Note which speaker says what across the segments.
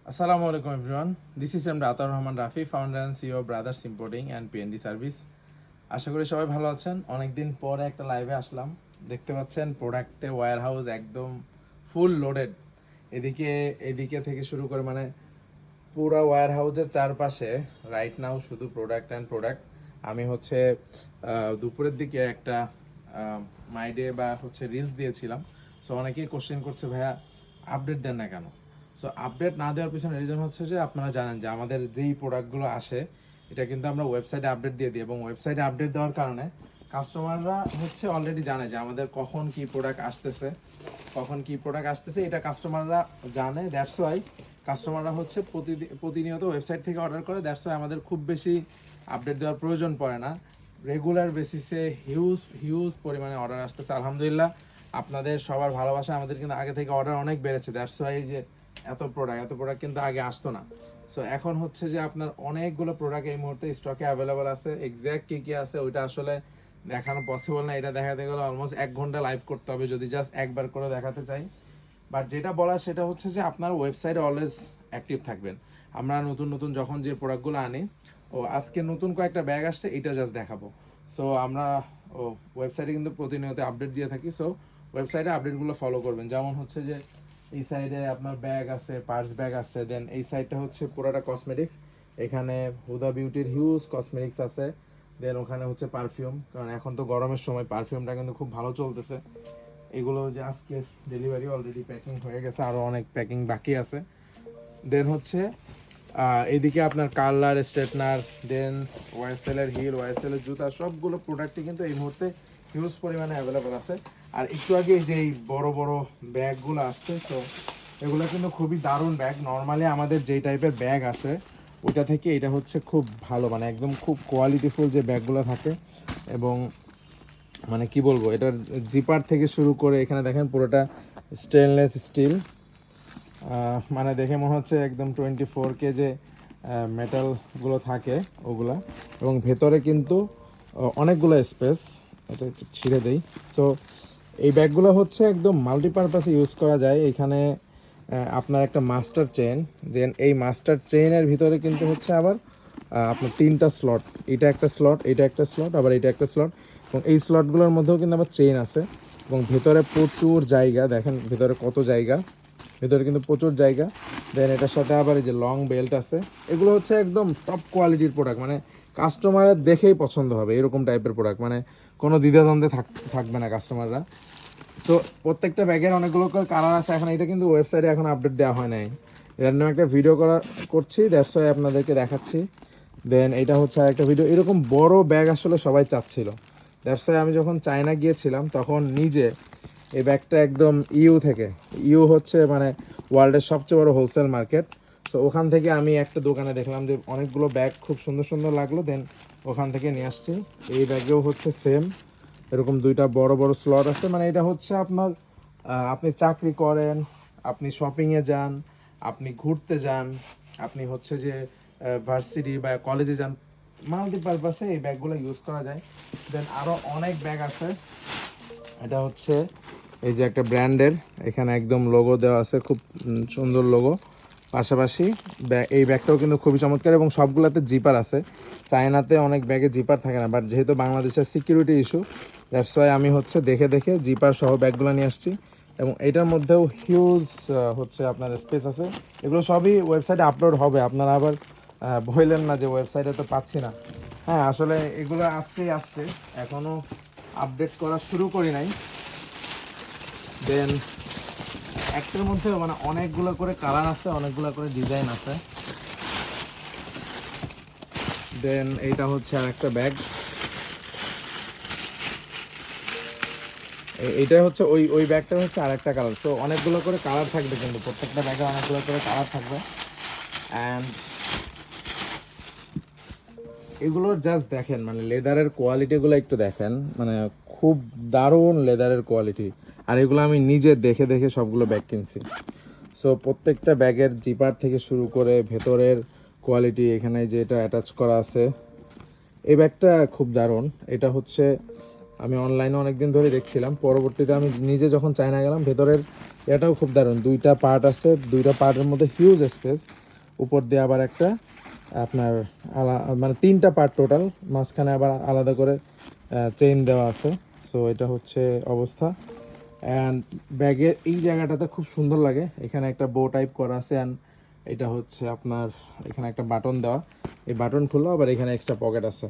Speaker 1: Assalamu alaikum everyone. This is Atar Rahman Rafi, founder and CEO of Brothers Importing and PND Service. আশা করি সবাই ভালো আছেন। অনেকদিন পরে একটা লাইভে আসলাম। দেখতে পাচ্ছেন প্রোডাক্টে ওয়্যার হাউস একদম ফুল লোডেড। এদিকে এদিকে থেকে শুরু করে মানে পুরো ওয়্যার হাউসের চারপাশে রাইট নাও শুধু প্রোডাক্ট অ্যান্ড প্রোডাক্ট। আমি হচ্ছে দুপুরের দিকে একটা মাইডে বা হচ্ছে রিলস দিয়েছিলাম। সো অনেকেই কোশ্চেন করছে ভাইয়া আপডেট দেন না কেন। সো আপডেট না দেওয়ার পিছনে রিজন হচ্ছে যে আপনারা জানেন যে আমাদের যেই প্রোডাক্টগুলো আসে এটা কিন্তু আমরা ওয়েবসাইটে আপডেট দিয়ে দিই এবং ওয়েবসাইটে আপডেট দেওয়ার কারণে কাস্টমাররা হচ্ছে অলরেডি জানে যে আমাদের কখন কি প্রোডাক্ট আসতেছে এটা কাস্টমাররা জানে। দ্যাটস ওয়াই কাস্টমাররা হচ্ছে প্রতিনিয়ত ওয়েবসাইট থেকে অর্ডার করে। দ্যাটস ওয়াই আমাদের খুব বেশি আপডেট দেওয়ার প্রয়োজন পড়ে না। রেগুলার বেসিসে হিউজ পরিমাণে অর্ডার আসতেছে আলহামদুলিল্লাহ। আপনাদের সবার ভালোবাসা আমাদের কিন্তু আগে থেকে অর্ডার অনেক বেড়েছে। দ্যাটস ওয়াই যে এত প্রোডাক্ট কিন্তু আগে আসতো না। সো এখন হচ্ছে যে আপনার অনেকগুলো প্রোডাক্ট এই মুহূর্তে স্টকে অ্যাভেলেবল আছে। এক্স্যাক্ট কী আছে ওইটা আসলে দেখানো পসিবল না। এটা দেখাতে গেলে অলমোস্ট 1 ঘন্টা লাইভ করতে হবে যদি জাস্ট একবার করে দেখাতে চাই। বাট যেটা বলার সেটা হচ্ছে যে আপনার ওয়েবসাইটে অলওয়েজ অ্যাক্টিভ থাকবেন। আমরা নতুন যখন যে প্রোডাক্টগুলো আনি, আজকে নতুন কয়েকটা ব্যাগ আসছে, এটা জাস্ট দেখাবো। সো আমরা ওয়েবসাইটে কিন্তু প্রতিনিয়ত আপডেট দিয়ে থাকি। সো ওয়েবসাইটে আপডেটগুলো ফলো করবেন। যেমন হচ্ছে যে এই সাইডে আপনার ব্যাগ আছে, পার্স ব্যাগ আছে। দেন এই সাইডটা হচ্ছে পুরোটা কসমেটিক্স। এখানে হুদা বিউটির হিউজ কসমেটিক্স আছে। দেন ওখানে হচ্ছে পারফিউম, কারণ এখন তো গরমের সময় পারফিউমটা কিন্তু খুব ভালো চলতেছে। এগুলো যে আজকে ডেলিভারি অলরেডি প্যাকিং হয়ে গেছে, আরও অনেক প্যাকিং বাকি আছে। দেন হচ্ছে এইদিকে আপনার কালার স্ট্রেটনার, দেন ওয়াইএসএলের হিল, ওয়াইএসএলের জুতা, সবগুলো প্রোডাক্টই কিন্তু এই মুহূর্তে হিউজ পরিমাণে অ্যাভেলেবেল আছে। আর একটু আগে যে এই বড় ব্যাগগুলো আসছে, তো এগুলো কিন্তু খুবই দারুণ ব্যাগ। নর্মালি আমাদের যেই টাইপের ব্যাগ আসে ওইটা থেকে এটা হচ্ছে খুব ভালো, মানে একদম খুব কোয়ালিটিফুল যে ব্যাগগুলো থাকে। এবং মানে কি বলবো, এটার জিপার থেকে শুরু করে এখানে দেখেন পুরোটা স্টেনলেস স্টিল। মানে দেখে মনে হচ্ছে একদম 24K যে মেটালগুলো থাকে ওগুলা। এবং ভেতরে কিন্তু অনেকগুলো স্পেস। এটা একটু ছিঁড়ে দেই। সো এই ব্যাগগুলো হচ্ছে একদম মাল্টিপারপাসে ইউজ করা যায়। এখানে আপনার একটা মাস্টার চেইন, দেন এই মাস্টার চেইনের ভিতরে কিন্তু হচ্ছে আবার আপনার 3টা স্লট। এটা একটা স্লট, এটা একটা স্লট, আবার এটা একটা স্লট। এবং এই স্লটগুলোর মধ্যেও কিন্তু আবার চেইন আছে। এবং ভেতরে প্রচুর জায়গা, দেখেন ভেতরে কত জায়গা, ভেতরে কিন্তু প্রচুর জায়গা। দেন এটার সাথে আবার এই যে লং বেল্ট আছে। এগুলো হচ্ছে একদম টপ কোয়ালিটির প্রোডাক্ট, মানে কাস্টমারের দেখেই পছন্দ হবে এরকম টাইপের প্রোডাক্ট, মানে কোনো দ্বিধাদ্বন্দ্বে থাকবে না কাস্টমাররা। সো প্রত্যেকটা ব্যাগের অনেকগুলো করে কালার আছে। এখন এটা কিন্তু ওয়েবসাইটে এখন আপডেট দেওয়া হয় নাই, র্যান্ডম একটা ভিডিও করছি, দ্যাটস ওয়াই আপনাদেরকে দেখাচ্ছি। দেন এটা হচ্ছে আরেকটা ভিডিও। এরকম বড় ব্যাগ আসলে সবাই চাচ্ছিল। দ্যাটস ওয়াই আমি যখন চায়না গিয়েছিলাম তখন নিজে এই ব্যাগটা একদম ইউ হচ্ছে মানে ওয়ার্ল্ডের সবচেয়ে বড় হোলসেল মার্কেট। সো ওখান থেকে আমি একটা দোকানে দেখলাম যে অনেকগুলো ব্যাগ খুব সুন্দর লাগলো, দেন ওখান থেকে নিয়ে আসছি। এই ব্যাগেও হচ্ছে সেম এরকম 2টা বড় স্লট আছে। মানে এটা হচ্ছে আপনার আপনি চাকরি করেন, আপনি শপিংয়ে যান, আপনি ঘুরতে যান, আপনি হচ্ছে যে ভার্সিটি বা কলেজে যান, মাল্টিপারপাসে এই ব্যাগগুলো ইউজ করা যায়। দেন আরও অনেক ব্যাগ আছে। এটা হচ্ছে এই যে একটা ব্র্যান্ডের, এখানে একদম লোগো দেওয়া আছে, খুব সুন্দর লোগো। পাশাপাশি এই ব্যাগটাও কিন্তু খুবই চমৎকার এবং সবগুলোতে জিপার আছে। চায়নাতে অনেক ব্যাগে জিপার থাকে না, বাট যেহেতু বাংলাদেশের সিকিউরিটি ইস্যু, দ্যাটস ওয়াই আমি হচ্ছে দেখে জিপার সহ ব্যাগগুলো নিয়ে আসছি। এবং এটার মধ্যেও হিউজ হচ্ছে আপনার স্পেস আছে। এগুলো সবই ওয়েবসাইটে আপলোড হবে, আপনারা আবার বললেন না যে ওয়েবসাইটে তো পাচ্ছি না। হ্যাঁ, আসলে এগুলো আজকেই আসছে, এখনও আপডেট করা শুরু করি নাই। দেন একটার মধ্যে মানে অনেকগুলো করে কালার আছে, অনেকগুলো করে ডিজাইন আছে। দেন এইটা হচ্ছে আর একটা ব্যাগ। এইটা হচ্ছে ওই ব্যাগটা হচ্ছে আর একটা কালার। তো অনেকগুলো করে কালার থাকবে, কিন্তু প্রত্যেকটা ব্যাগে অনেকগুলো করে কালার থাকবে। অ্যান্ড এগুলোর জাস্ট দেখেন, মানে লেদারের কোয়ালিটিগুলো একটু দেখেন, মানে খুব দারুণ লেদারের কোয়ালিটি। আর এগুলো আমি নিজে দেখে সবগুলো ব্যাগ কিনছি। সো প্রত্যেকটা ব্যাগের জিপার থেকে শুরু করে ভেতরের কোয়ালিটি, এখানে যেটা অ্যাটাচ করা আছে, এই ব্যাগটা খুব দারুণ। এটা হচ্ছে আমি অনলাইনে অনেকদিন ধরে দেখছিলাম, পরবর্তীতে আমি নিজে যখন চায়না গেলাম ভেতরের এটাও খুব দারুণ, দুইটা পার্ট আছে, দুইটা পার্টের মধ্যে হিউজ স্পেস, উপর দিয়ে আবার একটা আপনার মানে তিনটা পার্ট টোটাল, মাঝখানে আবার আলাদা করে চেইন দেওয়া আছে। সো এটা হচ্ছে অবস্থা। অ্যান্ড ব্যাগের এই জায়গাটাতে খুব সুন্দর লাগে, এখানে একটা বো টাইপ করা আছে। অ্যান্ড এটা হচ্ছে আপনার এখানে একটা বাটন দেওয়া, এই বাটন খুললো, আবার এখানে এক্সট্রা পকেট আছে।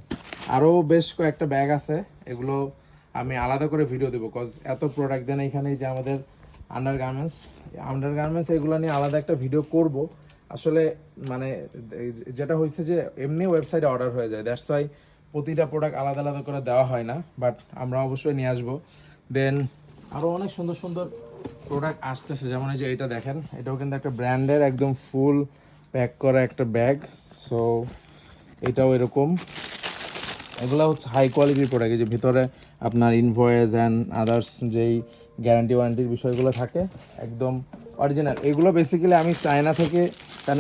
Speaker 1: আরও বেশ কয়েকটা ব্যাগ আছে, এগুলো আমি আলাদা করে ভিডিও দেবো, কজ এত প্রোডাক্ট দেন এখানে। যে আমাদের আন্ডারগার্মেন্টস এগুলো নিয়ে আলাদা একটা ভিডিও করব। আসলে মানে যেটা হয়েছে যে এমনি ওয়েবসাইটে অর্ডার হয়ে যায়, দ্যাটস ওয়াই প্রতিটা প্রোডাক্ট আলাদা আলাদা করে দেওয়া হয় না, বাট আমরা অবশ্যই নিয়ে আসবো। দেন আরও অনেক সুন্দর সুন্দর প্রোডাক্ট আসতেছে, যেমন এই যে এটা দেখেন, এটাও কিন্তু একটা ব্র্যান্ডের একদম ফুল প্যাক করা একটা ব্যাগ। সো এটাও এরকম, এগুলো হচ্ছে হাই কোয়ালিটির প্রোডাক্ট, যে ভিতরে আপনার ইনভয়েস অ্যান্ড আদার্স যেই গ্যারান্টি ওয়ারেন্টির বিষয়গুলো থাকে একদম অরিজিনাল। এগুলো বেসিক্যালি আমি চায়না থেকে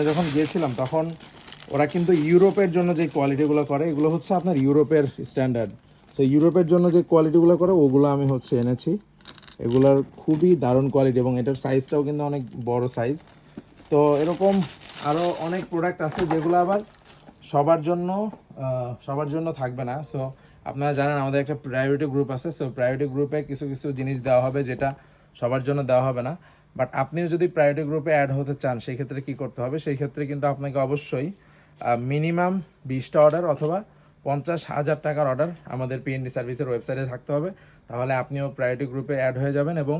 Speaker 1: যখন গিয়েছিলাম তখন ওরা কিন্তু ইউরোপের জন্য যে কোয়ালিটিগুলো করে, এগুলো হচ্ছে আপনার ইউরোপের স্ট্যান্ডার্ড। সো ইউরোপের জন্য যে কোয়ালিটিগুলো করে ওগুলো আমি হচ্ছে এনেছি। এগুলোর খুবই দারুণ কোয়ালিটি, এবং এটার সাইজটাও কিন্তু অনেক বড় সাইজ। তো এরকম আরও অনেক প্রোডাক্ট আছে যেগুলো আবার সবার জন্য থাকবে না। সো আপনারা জানেন আমাদের একটা প্রায়োরিটি গ্রুপ আছে, সো প্রায়োরিটি গ্রুপে কিছু কিছু জিনিস দেওয়া হবে যেটা সবার জন্য দেওয়া হবে না। বাট আপনিও যদি প্রায়োরিটি গ্রুপে অ্যাড হতে চান, সেই ক্ষেত্রে কী করতে হবে? সেই ক্ষেত্রে কিন্তু আপনাকে অবশ্যই মিনিমাম 20টা অর্ডার অথবা 50,000 টাকার অর্ডার আমাদের পিএনডি সার্ভিসের ওয়েবসাইটে থাকতে হবে। তাহলে আপনিও প্রায়োরিটি গ্রুপে অ্যাড হয়ে যাবেন, এবং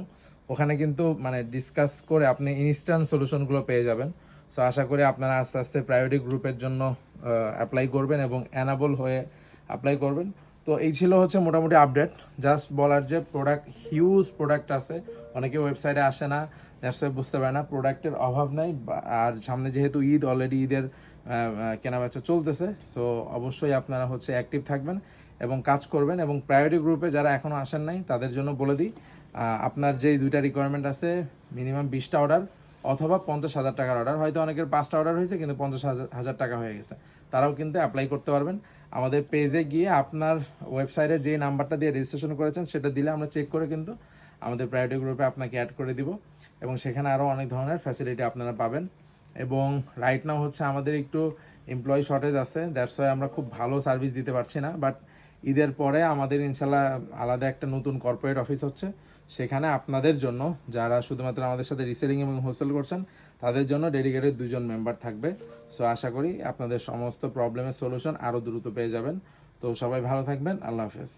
Speaker 1: ওখানে কিন্তু মানে ডিসকাস করে আপনি ইনস্ট্যান্ট সলিউশনগুলো পেয়ে যাবেন। সো আশা করি আপনারা আস্তে আস্তে প্রায়োরিটি গ্রুপের জন্য অ্যাপ্লাই করবেন এবং অ্যানাবল হয়ে অ্যাপ্লাই করবেন। তো এই ছিল হচ্ছে মোটামুটি আপডেট। জাস্ট বলার যে প্রোডাক্ট, হিউজ প্রোডাক্ট আছে, অনেকে ওয়েবসাইটে আসে না, দ্যাটস বুঝতে পারে না প্রোডাক্টের অভাব নাই। আর সামনে যেহেতু ঈদ, অলরেডি ঈদের কেনাবেচা চলতেছে, সো অবশ্যই আপনারা হচ্ছে অ্যাক্টিভ থাকবেন এবং কাজ করবেন। এবং প্রায়োরিটি গ্রুপে যারা এখনও আসেন নাই তাদের জন্য বলে দিই, আপনার যেই দুইটা রিকোয়ারমেন্ট আছে, মিনিমাম 20টা অর্ডার অথবা 50,000 টাকার অর্ডার, হয়তো অনেকের 5টা অর্ডার হয়েছে কিন্তু 50,000 টাকা হয়ে গেছে, তারাও কিন্তু অ্যাপ্লাই করতে পারবেন। আমাদের পেজে গিয়ে আপনার ওয়েবসাইটে যে নাম্বারটা দিয়ে রেজিস্ট্রেশন করেছেন সেটা দিলে আমরা চেক করে কিন্তু আমাদের প্রায়োরিটি গ্রুপে আপনাকে অ্যাড করে দিব, এবং সেখানে আরও অনেক ধরনের ফ্যাসিলিটি আপনারা পাবেন। এবং রাইট নাও হচ্ছে আমাদের একটু এমপ্লয়ি শর্টেজ আছে, দ্যাটস ওয়াই আমরা খুব ভালো সার্ভিস দিতে পারছি না। বাট ঈদের পরে আমাদের ইনশাল্লাহ আলাদা একটা নতুন কর্পোরেট অফিস হচ্ছে, সেখানে আপনাদের জন্য যারা শুধুমাত্র আমাদের সাথে রিসেলিং এবং হোলসেল করছেন তাদের জন্য ডেডিকেটেড 2জন মেম্বার থাকবে। সো আশা করি আপনাদের সমস্ত প্রবলেমের সলিউশন আরও দ্রুত পেয়ে যাবেন। তো সবাই ভালো থাকবেন, আল্লাহ হাফেজ।